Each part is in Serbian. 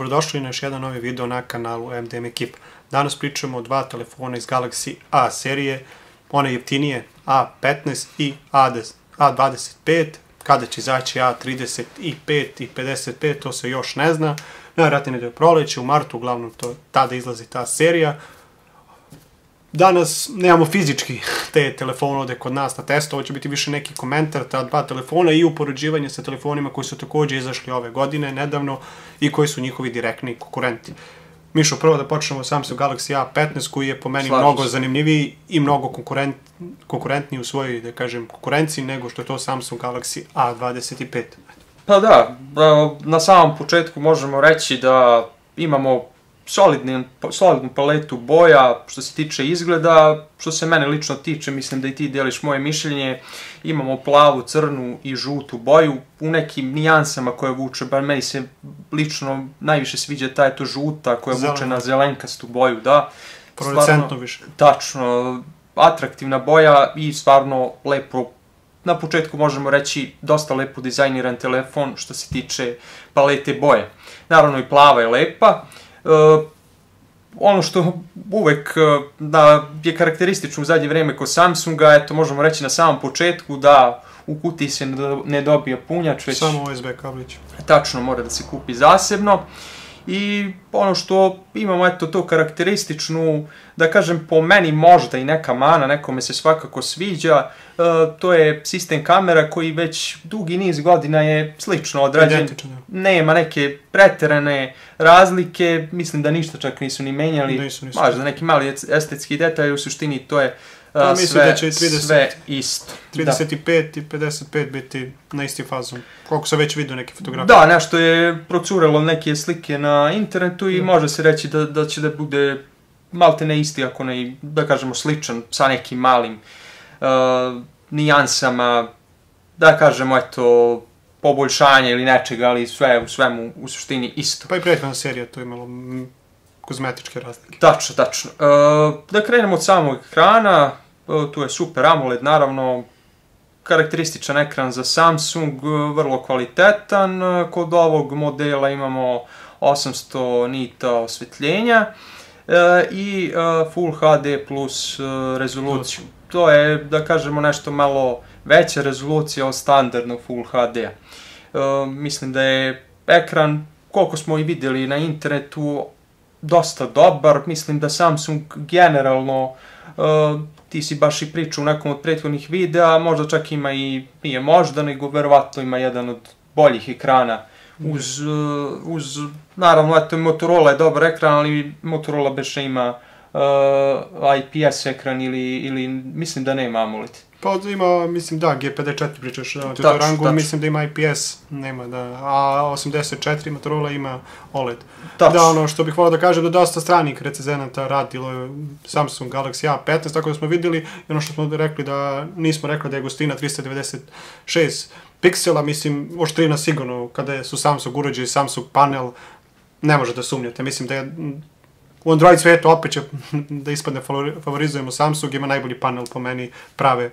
dobrodošli na još jedan novi video na kanalu MDM Ekipa. Danas pričamo o dva telefona iz Galaxy A serije, one jeftinije A15 i A25, kada će izaći A35 i 55, to se još ne zna. Najvjerojatnije do proleće, u martu, uglavnom tada izlazi ta serija. Danas nemamo fizički te telefone ovde kod nas na testu, ovo će biti više neki komentar ta dva telefona i upoređivanje sa telefonima koji su također izašli ove godine, nedavno, i koji su njihovi direktni konkurenti. Mišo, prvo da počnemo Samsung Galaxy A15 koji je po meni mnogo zanimljiviji i mnogo konkurentniji u svojoj, da kažem, konkurenciji nego što je to Samsung Galaxy A25. Pa da, na samom početku možemo reći da imamo solidnu paletu boja što se tiče izgleda. Što se mene lično tiče, mislim da i ti deliš moje mišljenje, imamo plavu, crnu i žutu boju u nekim nijansama koje vuče, bar meni se lično najviše sviđa ta je to žuta koja vuče na zelenkastu boju, da. Fluorescentno više. Tačno, atraktivna boja i stvarno lepo. Na početku možemo reći dosta lepo dizajniran telefon što se tiče palete boje. Naravno i plava je lepa. Ono što uvek je karakteristično u zadnje vreme kod Samsunga, eto možemo reći na samom početku da u kutiji se ne dobija punjač, već samo USB kablić. Tačno, mora da se kupi zasebno. I ono što imamo, eto, to karakterističnu, da kažem, po meni možda i neka mana, nekome se svakako sviđa, to je sistem kamera koji već dugi niz godina je slično odrađen. Nema neke preterane razlike, mislim da ništa čak nisu ni menjali, možda neki mali estetski detalj, u suštini to je sve isto. 35 i 55 biti na isti fazon, koliko sam već vidio neke fotografije. Da, nešto je procurelo neke slike na internetu i može se reći da će da bude malte ne isti, ako ne, da kažemo, sličan sa nekim malim nijansama, da kažemo, eto, poboljšanje ili nečega, ali sve u svemu u suštini isto. Pa i prethodna serija to je imalo kozmetičke razlike. Tačno, tačno. Da krenemo od samog ekrana, tu je Super AMOLED, naravno, karakterističan ekran za Samsung, vrlo kvalitetan. Kod ovog modela imamo 800 nita osvetljenja i Full HD plus rezoluciju. To je, da kažemo, nešto malo veća rezolucija od standardnog Full HD-a. Mislim da je ekran, koliko smo i vidjeli na internetu, dosta dobar. Mislim da Samsung generalno, ti si baš i pričao u nekom od prethodnih videa, možda čak ima i, nije možda, nego verovatno ima jedan od boljih ekrana. Uz naravno, eto, Motorola je dobar ekran, ali Motorola beše ima IPS ekran ili mislim da nema AMOLED. Pa ima, mislim da, G54 pričaš na toj rangu, mislim da ima IPS, nema da, a 84 Motorola ima OLED. Da, ono što bih volio da kažem da dosta stranih recenzenata radilo Samsung Galaxy A15, tako da smo vidjeli, i ono što smo rekli da, nismo rekli da je gustina 396 piksela, mislim, oštrina sigurno, kada su Samsung uređaji, Samsung panel, ne možete sumnjati, mislim da je u Android svijetu opet će da ispadne favorizujemo Samsung, ima najbolji panel po meni prave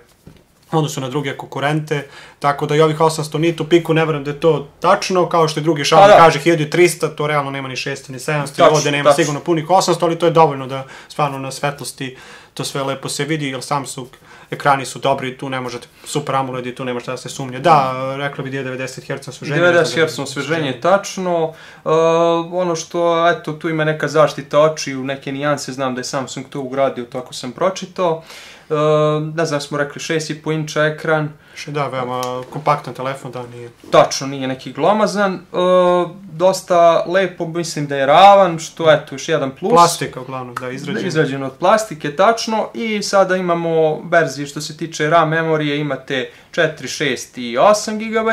odnosno na druge konkurente, tako da i ovih 800 nita u piku ne verujem da je to tačno, kao što i drugi Xiaomi kaže 1300, to realno nema ni 600 ni 700, ovdje nema sigurno punih 800, ali to je dovoljno da stvarno na svetlosti to sve lepo se vidi, jer Samsung ekrani su dobri, tu ne možete, Super AMOLED i tu nema šta da se sumnje. Da, rekla bi da je 90 Hz osveženje. 90 Hz osveženje je tačno. Ono što, eto, tu ima neka zaštita očiju, neke nijanse, znam da je Samsung to ugradio, to ako sam pročitao. Ne znam, smo rekli 6,5 inča ekran. Da, veoma kompaktan telefon, da, nije. Tačno, nije neki glomazan. Dosta lepo, mislim da je ravan, što eto, još jedan plus. Plastika, uglavnom, da, izrađen. Izrađen od plastike, tačno. I sada imamo verzije što se tiče RAM memorije, imate 4, 6 i 8 GB.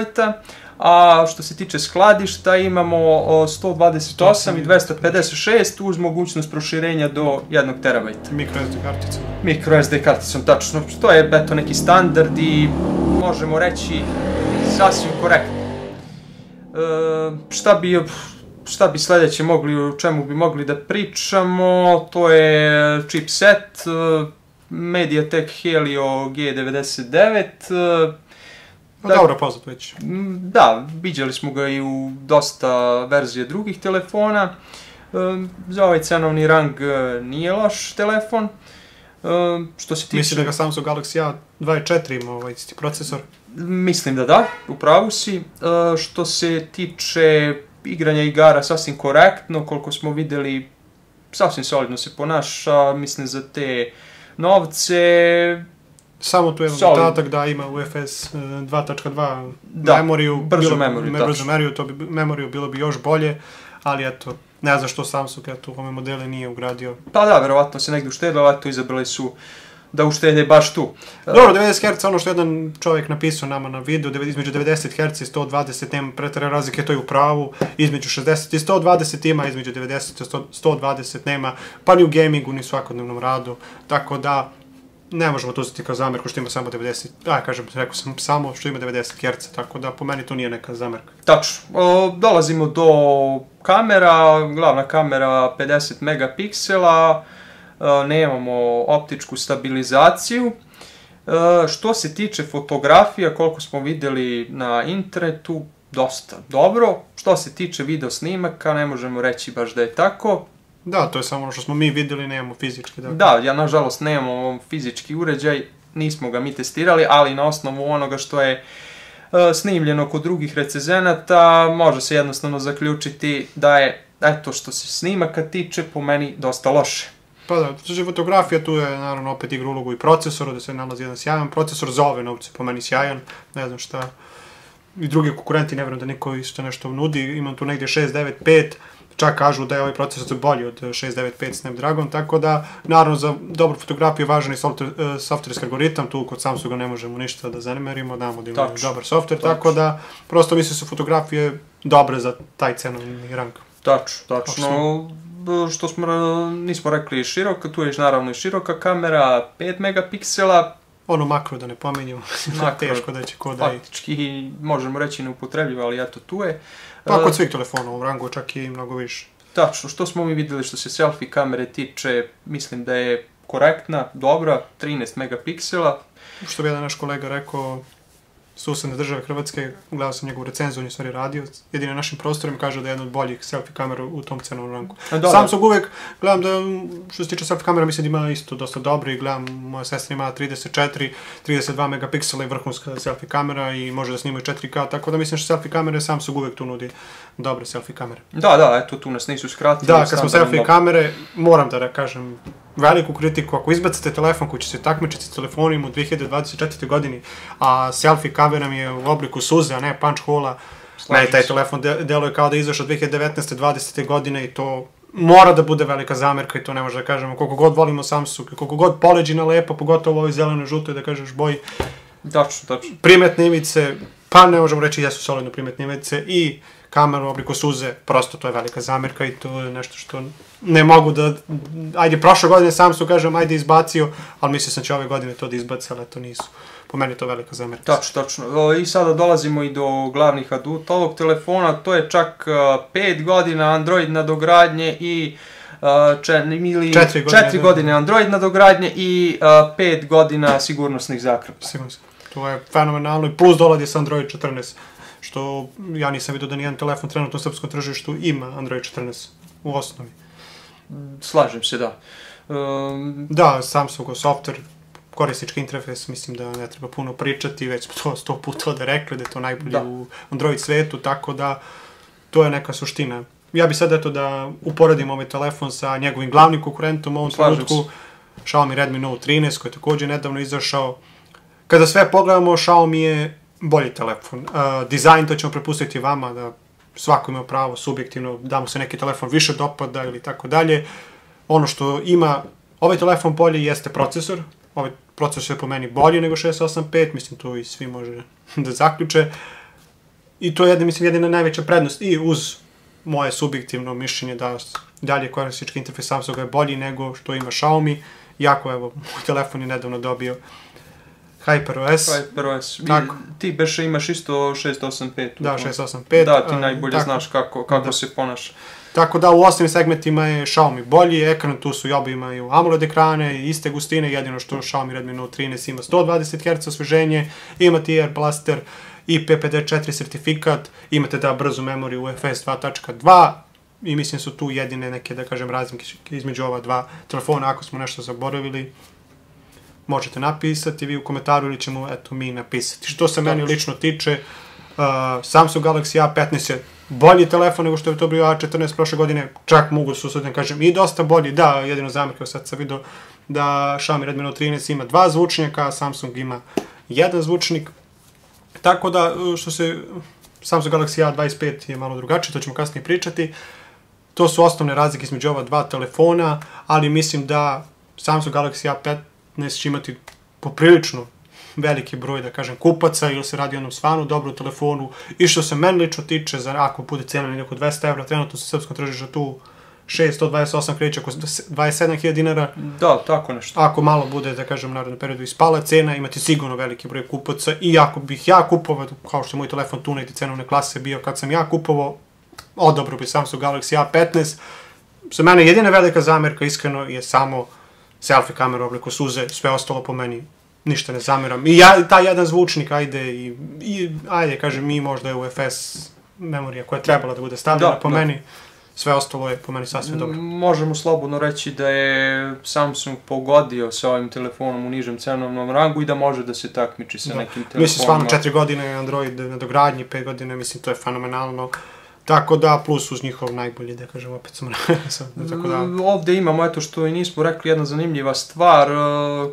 A što se tiče skladišta imamo 128 i 256 uz mogućnost proširenja do 1 terabajta. MicroSD karticom. MicroSD karticom, tačno. To je, eto, neki standard i možemo reći sasvim korektno. Šta bi sljedeće mogli, o čemu bi mogli da pričamo, to je chipset MediaTek Helio G99, Dobro, poznat već. Da, viđali smo ga i u dosta verzije drugih telefona. Za ovaj cenovni rang nije loš telefon. Što se tiče... Mislim da ga Samsung Galaxy A24 ima ovaj isti procesor? Mislim da, u pravu si. Što se tiče igranja igara, sasvim korektno, koliko smo vidjeli, sasvim solidno se ponaša, mislim za te novce... Samo tu jedan dodatak da ima UFS 2.2 memoriju, brzu memoriju, to bi memoriju bilo bi još bolje, ali eto, ne znam što Samsung u ove modele nije ugradio. Pa da, verovatno se negdje uštedilo, a to izabrali su da uštede baš tu. Dobro, 90 Hz, ono što jedan čovjek napisao nama na videu, između 90 Hz i 120 nema pretere razlike, to je u pravu, između 60 i 120 ima, između 90 i 120 nema, pa ni u gamingu, ni u svakodnevnom radu, tako da ne možemo to uzeti kao zamerku što ima samo 90, rekao sam samo što ima 90 Hz, tako da po meni to nije neka zamerka. Tačno, dolazimo do kamera, glavna kamera 50 megapiksela, nemamo optičku stabilizaciju. Što se tiče fotografija, koliko smo vidjeli na internetu, dosta dobro. Što se tiče video snimaka, ne možemo reći baš da je tako. Da, to je samo ono što smo mi vidjeli, nemamo fizički. Da, ja nažalost nemamo fizički uređaj, nismo ga mi testirali, ali na osnovu onoga što je snimljeno kod drugih recenzenata, može se jednostavno zaključiti da je, eto što se snimaka tiče, po meni dosta loše. Pa da, što se fotografija, tu je naravno opet igra ulogu i procesoru, da se nalazi jedan sjajan procesor, za ove novce po meni sjajan, ne znam šta, i drugi konkurenti, ne vjerujem da niko isto nešto nudi, imam tu negdje 695, čak kažu da je ovaj procesor bolji od 695 Snapdragon, tako da, naravno, za dobru fotografiju važan je softverski algoritam, tu kod Samsunga ne možemo ništa da zanemerimo, damo da imamo dobar softver, tako da, prosto mislim su fotografije dobre za taj cenovni rang. Tačno. Što smo, nismo rekli široka, tu je naravno i široka kamera, 5 megapiksela. Ono makro da ne pominjamo, teško da će ko da i... Faktički, možemo reći neupotrebljivo, ali eto tu je. Pa kod svih telefona u rangu čak i mnogo više. Tačno, što smo mi vidjeli što se selfie kamere tiče, mislim da je korektna, dobra, 13 megapiksela. Što bi jedan naš kolega rekao, susedne države Hrvatske, gledao sam njegovu recenziju, on je stvari radio, jedino na našim prostorima kaže da je jedna od boljih selfie kamera u tom cenovnom rangu. Samsung uvek, gledam da, što se tiče selfie kamera, mislim da ima isto dosta dobri, gledam, moja sestra ima 34, 32 megapiksela i vrhunska selfie kamera i može da snimaju 4K, tako da mislim što selfie kamere, Samsung uvek tu nudi dobre selfie kamere. Da, eto, tu nas nisu skratili. Da, kad smo selfie kamere, moram da kažem, veliku kritiku, ako izbacite telefon koji će se takmičiti s telefonima u 2024. godini, a selfie kameram je u obliku suze, a ne punch hole-a, taj telefon deluje kao da je izašao 2019. 20. godine i to mora da bude velika zamerka i to ne može da kažemo, koliko god volimo Samsung, koliko god poleđina lepa, pogotovo u ovoj zelenoj žutoj, da kažeš boji. Tačno. Primetne ivice, pa ne možemo reći jesu solidno primetne ivice i kameru u obliku suze, prosto to je velika zamerka i to je nešto što ne mogu da, ajde prošle godine Samsung kažem, ajde izbacio, ali mislio sam će ove godine to da izbaci, ali to nisu. Po meni je to velika zamerka. Tačno. I sada dolazimo i do glavnih aduta ovog telefona, to je čak 5 godina Android nadogradnje i 4 godine Android nadogradnje i 5 godina sigurnosnih zakrpa. To je fenomenalno i plus dolazi sa Android 14, što ja nisam vidio da nijedan telefon trenutno u srpskom tržištu ima Android 14 u osnovi. Slažem se, da. Da, Samsungov software, korisnički interfejs, mislim da ne treba puno pričati, već smo to 100 puta ovdje rekli da je to najbolje u Android svetu, tako da to je neka suština. Ja bih sad eto da uporedim ovaj telefon sa njegovim glavnim konkurentom u ovom trenutku, Xiaomi Redmi Note 13, koji je također nedavno izašao. Kada sve pogledamo, Xiaomi je bolji telefon. Dizajn, to ćemo prepustiti vama, da svako ima pravo subjektivno, da mu se neki telefon više dopada ili tako dalje. Ono što ima ovaj telefon bolji jeste procesor. Ovaj procesor je po meni bolji nego 685, mislim tu i svi može da zaključe. I to je jedina najveća prednost i uz moje subjektivno mišljenje da dalje korisnički interfejs Samsunga je bolji nego što ima Xiaomi. Iako, evo, moj telefon je nedavno dobio HyperOS. Ti beše imaš isto 685. Da, 685. Da, ti najbolje znaš kako se ponaša. Tako da u ostalim segmentima je Xiaomi bolji, ekran tu su i oba imaju AMOLED ekrane, iste gustine, jedino što Xiaomi Redmi Note 13 ima 120 Hz osveženje, ima ti Air Blaster, IP54 sertifikat, imate da brzu memoriju UFS 2.2 i mislim su tu jedine neke, da kažem, razlike između ova dva telefona. Ako smo nešto zaboravili, možete napisati vi u komentaru ili ćemo, eto, mi napisati. Što se meni lično tiče, Samsung Galaxy A15 je bolji telefon nego što je to bio A14 prošle godine, čak mogu se usudim kažem i dosta bolji, da, jedino zamjerka, sad sam vidio da Xiaomi Redmi Note 13 ima 2 zvučnjaka, a Samsung ima 1 zvučnik, tako da što se Samsung Galaxy A25 je malo drugačije, to ćemo kasnije pričati, to su osnovne razlike između ova dva telefona, ali mislim da Samsung Galaxy A15 će imati poprilično veliki broj, da kažem, kupaca ili se radi o jednom stvarno dobru telefonu i što se meni lično tiče, za ako bude cijena nekako 200 evra, trenutno se srpskom tržištu tu 628 kreće oko 27.000 dinara. Da, tako nešto. Ako malo bude, da kažem, u narednom periodu ispala cena, imati sigurno veliki broj kupaca i ako bih ja kupovao, kao što je moj telefon tu negdje cenovne klase bio kad sam ja kupovao, odobro bi Samsung Galaxy A15. Za mene jedina velika zamjerka, iskreno, je samo selfie kamera u obliku suze, sve ostalo po meni ništa ne zamjeram. I taj jedan zvučnik, ajde, kažem, mi možda je UFS memorija koja je trebala da bude stavljena po meni, sve ostalo je po meni sasvim dobro. Možemo slobodno reći da je Samsung pogodio sa ovim telefonom u nižem cenovnom rangu i da može da se takmiči sa nekim telefonima. Mislim, stvarno 4 godine Android na dogradnji, 5 godine, mislim, to je fenomenalno. Tako da, plus uz njihov najbolji, da kažem, opet sam Ovdje imamo, eto što i nismo rekli, jedna zanimljiva stvar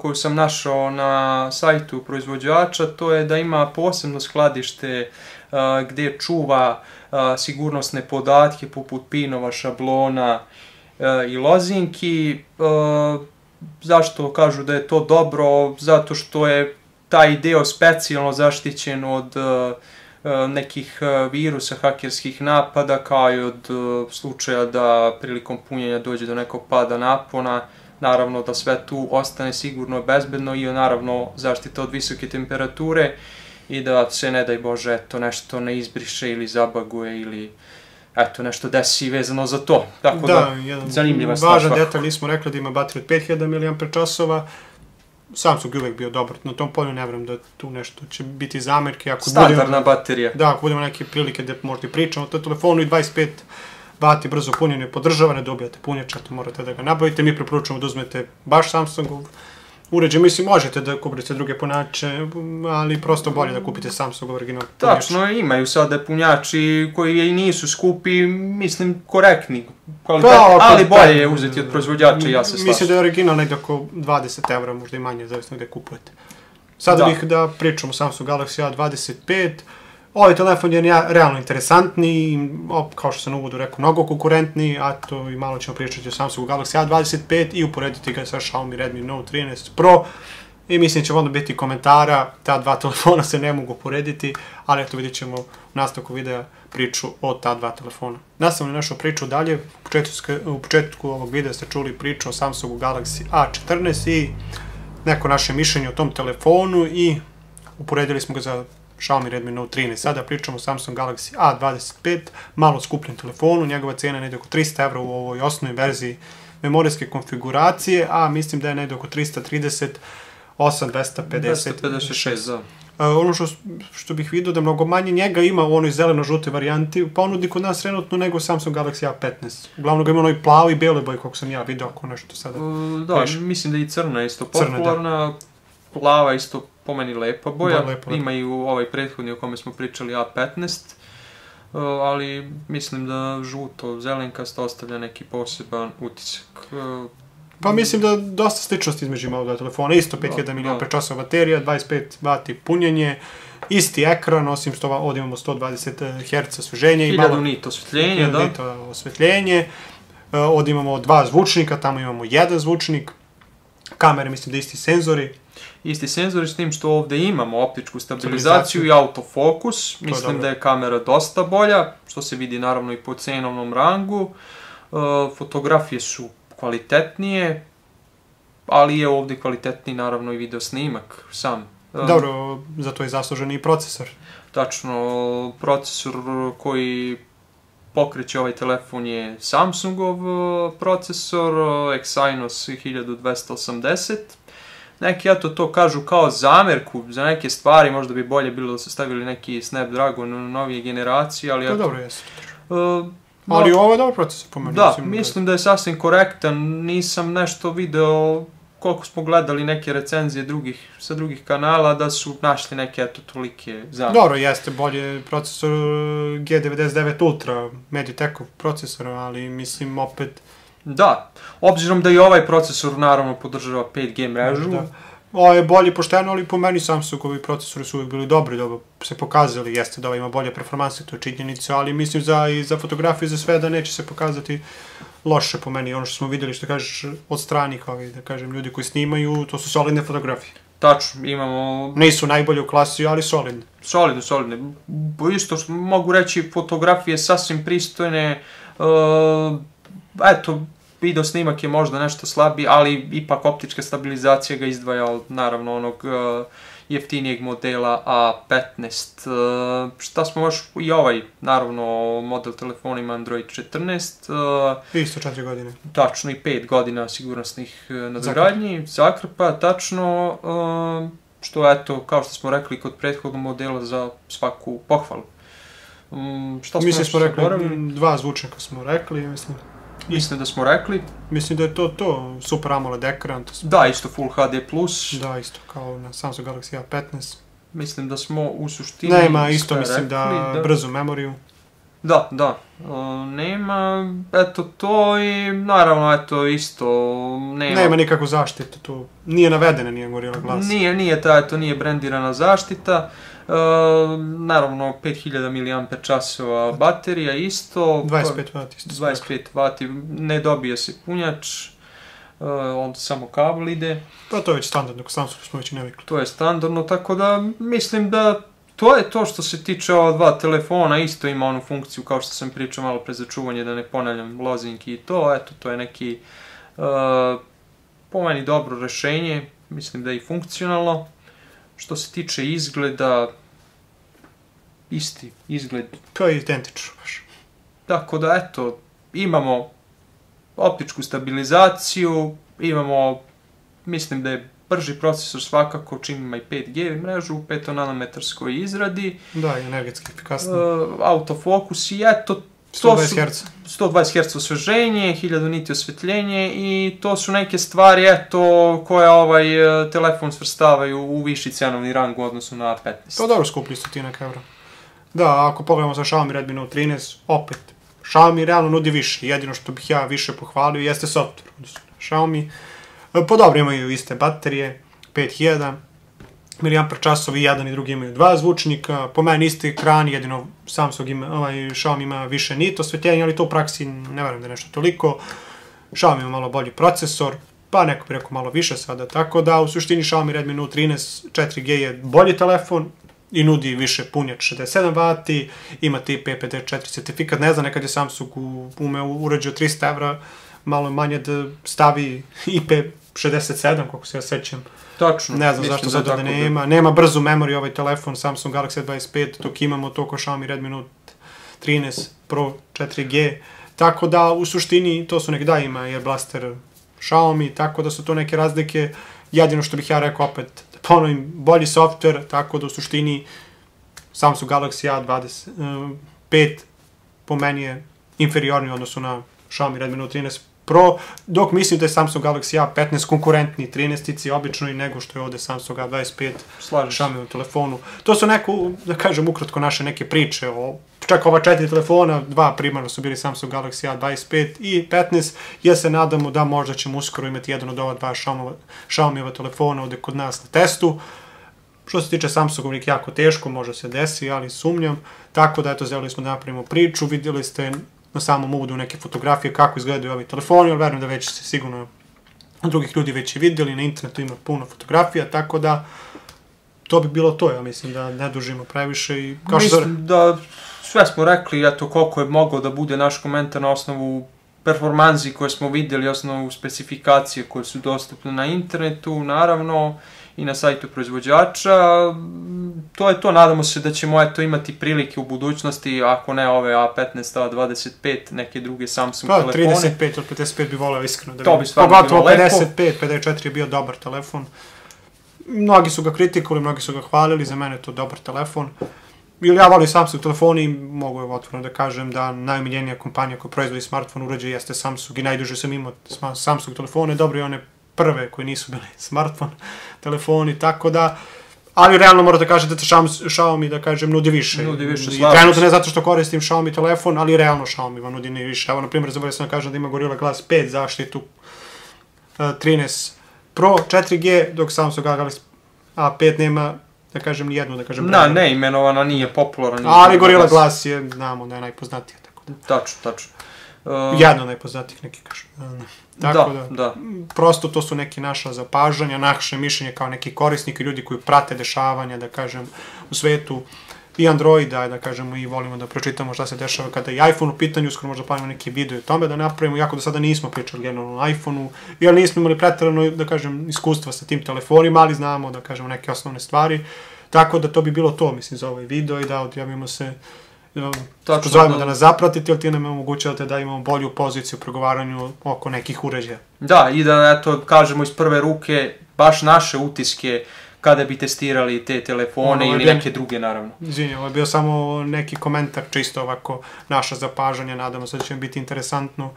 koju sam našao na sajtu proizvođača, to je da ima posebno skladište gdje čuva sigurnosne podatke poput pinova, šablona i lozinki. Zašto kažu da je to dobro? Zato što je taj deo specijalno zaštićen od nekih virusa, hakerskih napada, kao i od slučaja da prilikom punjenja dođe do nekog pada napona. Naravno da sve tu ostane sigurno bezbedno i naravno zaštita od visoke temperature i da se, ne daj Bože, eto nešto ne izbriše ili zabaguje ili eto nešto desi vezano za to. Tako da, zanimljiva stvar. Važan detalj, nismo rekli da ima bateriju od 5000 mAh, Samsung je uvek bio dobar na tom polju, ne vjerujem da tu nešto će biti zamjerke. Standardna baterija. Da, ako budemo neke prilike da možda i pričamo o toj telefonu i 25 W brzo punjenje podržava, ne dobijate punjača, to morate da ga nabavite. Mi preporučujemo da uzmete baš Samsungov uređaj, mislim možete da kupite druge punjače, ali prosto bolje da kupite Samsungov original punjač. Tačno, imaju sada punjači koji i nisu skupi, mislim korektni, ali bolje je uzeti od proizvođača i ja se slažem. Mislim da je original negdje oko 20 evra, možda i manje, zavisno gdje kupujete. Sada bih da pričam o Samsung Galaxy A25. Ovaj telefon je realno interesantniji, kao što sam u uvodu rekao, mnogo konkurentniji, a to i malo ćemo pričati o Samsung Galaxy A25 i uporediti ga sa Xiaomi Redmi Note 13 Pro. I mislim će onda biti komentara, ta dva telefona se ne mogu uporediti, ali eto vidjet ćemo u nastavku videa priču o ta dva telefona. Nastavno našu priču dalje, u početku ovog videa ste čuli priču o Samsungu Galaxy A14 i neko naše mišljenje o tom telefonu i uporedili smo ga za Xiaomi Redmi Note 13. Sada pričamo o Samsung Galaxy A25, malo skupljen telefonu, njegova cena je negdje oko 300 evra u ovoj osnovnoj verziji memorijske konfiguracije, a mislim da je negdje oko 338, 256. Da. Ono što bih vidio da mnogo manje njega ima u onoj zeleno-žute varijanti, ponudi kod nas trenutno nego Samsung Galaxy A15. Uglavnom ga ima onoj plavi i bele boje, kako sam ja vidio, ako nešto sada. Da, mislim da i crna isto popularna, plava isto po meni lepa boja, ima i u ovaj prethodni o kome smo pričali A15, ali mislim da žuto, zelenkasto ostavlja neki poseban utisak. Pa mislim da dosta sličnosti između ima ovdje telefona, isto 5000 mAh baterija, 25 W punjenje, isti ekran, osim što ovdje imamo 120 Hz osveženje. 1000 nit osvetljenje, da. 1000 nit osvetljenje, ovdje imamo 2 zvučnika, tamo imamo 1 zvučnik, kamere mislim da isti senzori. Isti senzori s tim što ovdje imamo optičku stabilizaciju i autofokus, mislim da je kamera dosta bolja, što se vidi naravno i po cenovnom rangu, fotografije su kvalitetnije, ali je ovdje kvalitetniji naravno i video snimak sam. Dobro, zato je zaslužen i procesor. Tačno, procesor koji pokreće ovaj telefon je Samsungov procesor, Exynos 1280, neki eto to kažu kao zamerku za neke stvari, možda bi bolje bilo da su stavili neki Snapdragon novije generacije, ali... To dobro jeste. Ali ovo je dobar proces, po meni. Da, mislim da je sasvim korektan, nisam nešto video koliko smo gledali neke recenzije sa drugih kanala, da su našli neke eto tolike zamere. Dobro, jeste bolje procesor G99 Ultra, Mediatekov procesor, ali mislim opet... Da, obzirom da i ovaj procesor naravno podržava 5G mrežu. Ovo je bolje pošteno, ali po meni Samsungovi procesori su uvijek bili dobri, dobro se pokazali, jeste da ovo ima bolje performanse, to je činjenica, ali mislim i za fotografiju i za sve da neće se pokazati loše po meni. Ono što smo vidjeli, što kažeš, od stranih, da kažem, ljudi koji snimaju, to su solidne fotografije. Tačno, imamo... Nisu najbolje u klasi, ali solidne. Solidne. Isto što mogu reći, fotografije sasvim pristojne, eto, video snimak je možda nešto slabiji, ali ipak optička stabilizacija ga izdvaja od, naravno, onog jeftinijeg modela A15. Šta smo još, i ovaj, naravno, model telefona ima Android 14. Isto 4 godine. Tačno, i 5 godina sigurnosnih nadogradnji, zakrpa, tačno, što, eto, kao što smo rekli kod prethodnog modela, za svaku pohvalu. Mislim smo rekli, 2 zvučnika smo rekli, mislim da smo rekli. Mislim da je to Super AMOLED ekran. Da, isto Full HD+. Da, isto kao na Samsung Galaxy A15. Mislim da smo u suštini... Nema, isto mislim da brzu memoriju. Da. Nema, eto to i naravno, eto isto... Nema nikakvu zaštitu tu. Nije navedena, nije Gorilla Glass. Nije brendirana zaštita. Naravno 5000 mAh baterija isto. 25 W isto. 25 W, ne dobije se punjač, onda samo kabel ide. Pa to je već standardno, kod Samsunga smo već i navikli. To je standardno, tako da mislim da to je to što se tiče ova dva telefona, isto ima onu funkciju kao što sam pričao malo pre za čuvanje, da ne ponavljam lozinki i to, eto to je neki po meni dobro rešenje, mislim da je i funkcionalno. Što se tiče izgleda, isti izgled. To je identično baš. Tako da, eto, imamo optičku stabilizaciju, imamo, mislim da je brži procesor svakako, čim ima i 5G mrežu, 5 nanometarskoj izradi. Da, i energetski efikasno. Autofokus i eto, 120 Hz. 120 Hz osveženje, 1000 niti osvetljenje i to su neke stvari, eto, koje ovaj telefon svrstavaju u viši cenovni rang u odnosu na A15. Pa dobro, skuplji 100 evra. Da, ako pogledamo sa Xiaomi Redmi Note 13, opet, Xiaomi realno nudi više, jedino što bih ja više pohvalio jeste software. Xiaomi, po dobro imaju iste baterije, 5000 mAh, i jedan i drugi imaju 2 zvučnika, po meni isti ekran, jedino Xiaomi ima više nit osvetljenja, ali to u praksi ne verujem da je nešto toliko. Xiaomi ima malo bolji procesor, pa neko bi rekao malo više sada, tako da u suštini Xiaomi Redmi Note 13 4G je bolji telefon i nudi više punjač 67 W, ima tip PPD4 certifikat, ne znam, nekad je Samsung uređio 300 evra, malo manje da stavi IP67, kako se ja sećam. Tačno. Ne znam zašto sad da nema brzu memoriju ovaj telefon Samsung Galaxy A25, dok imamo to ko Xiaomi Redmi Note 13 Pro 4G, tako da u suštini to su da ima Air Blaster Xiaomi, tako da su to neke razlike, jedino što bih ja rekao opet, da ponovim, bolji software, tako da u suštini Samsung Galaxy A25 po meni je inferiorni u odnosu na Xiaomi Redmi Note 13 Pro, dok mislim da je Samsung Galaxy A15 konkurentni 13-ici obično i nego što je ovde Samsung A25 Xiaomi u telefonu. To su neko, da kažem ukratko, naše neke priče o čak ova 4 telefona, 2 primarno su bili Samsung Galaxy A25 i 15, ja se nadamo da možda ćemo uskoro imati jedan od ova 2 Xiaomi-ova telefona ovde kod nas na testu. Što se tiče Samsungovih, jako teško, može se desi, ali sumnjam. Tako da, eto, želeli smo da napravimo priču, vidjeli ste na samom uvodu neke fotografije kako izgledaju ovi telefoni, ali verujem da već se sigurno drugih ljudi već i vidjeli, na internetu ima puno fotografija, tako da to bi bilo to, ja mislim da ne dužimo previše i... Mislim da sve smo rekli, eto koliko je mogao da bude naš komentar na osnovu performanzi koje smo vidjeli, osnovu specifikacije koje su dostupne na internetu, naravno, i na sajtu proizvođača. To je to, nadamo se da ćemo imati prilike u budućnosti, ako ne ove A15, A25, neke druge Samsung telefone. 35 od 55 bi voleo iskreno da vidim. Pogotovo 55, 54 je bio dobar telefon. mnogi su ga kritikovali, mnogi su ga hvalili, za mene je to dobar telefon. Ili ja volim Samsung telefoni i mogu otvoreno da kažem da najomiljenija kompanija koja proizvodi smartphone uređaj jeste Samsung i najduže sam imao Samsung telefone, dobro i one prve koji nisu bili smartphone telefoni, tako da, ali realno moram da kažem da Xiaomi, da kažem, nudi više. Nudi više, slažem se. Trenutno ne zato što koristim Xiaomi telefon, ali realno Xiaomi vam nudi više. Evo, na primjer, zaboravio sam da kažem da ima Gorilla Glass 5 zaštitu 13 Pro 4G, dok Samsung Galaxy A5 nema, da kažem, nijednu, da kažem... Da, neimenovana, nije popularna. Ali Gorilla Glass je, znamo, da je najpoznatija, tako da... Tačno. Jedno najpoznatijih, neki kažu. Tako da. Prosto to su neki naša zapažanja, naše mišljenje kao neki korisnik i ljudi koji prate dešavanja, da kažem, u svetu i Androida, da kažemo, i volimo da pročitamo šta se dešava kada je iPhone u pitanju, uskoro možda planimo neki video o tome da napravimo, iako do sada nismo pričali generalno o iPhone-u, jer nismo imali pretjerano, da kažem, iskustva sa tim telefonima, ali znamo, da kažemo, neke osnovne stvari, tako da to bi bilo to, mislim, za ovaj video i da odjavimo se, pozovemo da nas zapratite, ili ti nam omogućavate da imamo bolju poziciju u pregovaranju oko nekih uređaja. Da, i da, eto, kažemo iz prve ruke, baš naše utiske kada bi testirali te telefone ili neke druge, naravno. Izvinjam, ovo je bio samo neki komentar, čisto ovako naša zapažanja, nadamo se da će biti interesantno.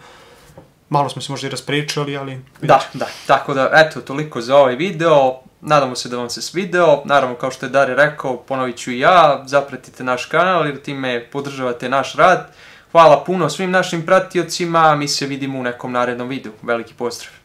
Malo smo se možda i raspričali, ali... Da, tako da, eto, toliko za ovaj video. Nadamo se da vam se svideo. Naravno, kao što je Dare rekao, ponovit ću i ja, zapratite naš kanal jer time podržavate naš rad. Hvala puno svim našim pratiocima, mi se vidimo u nekom narednom videu. Veliki pozdrav!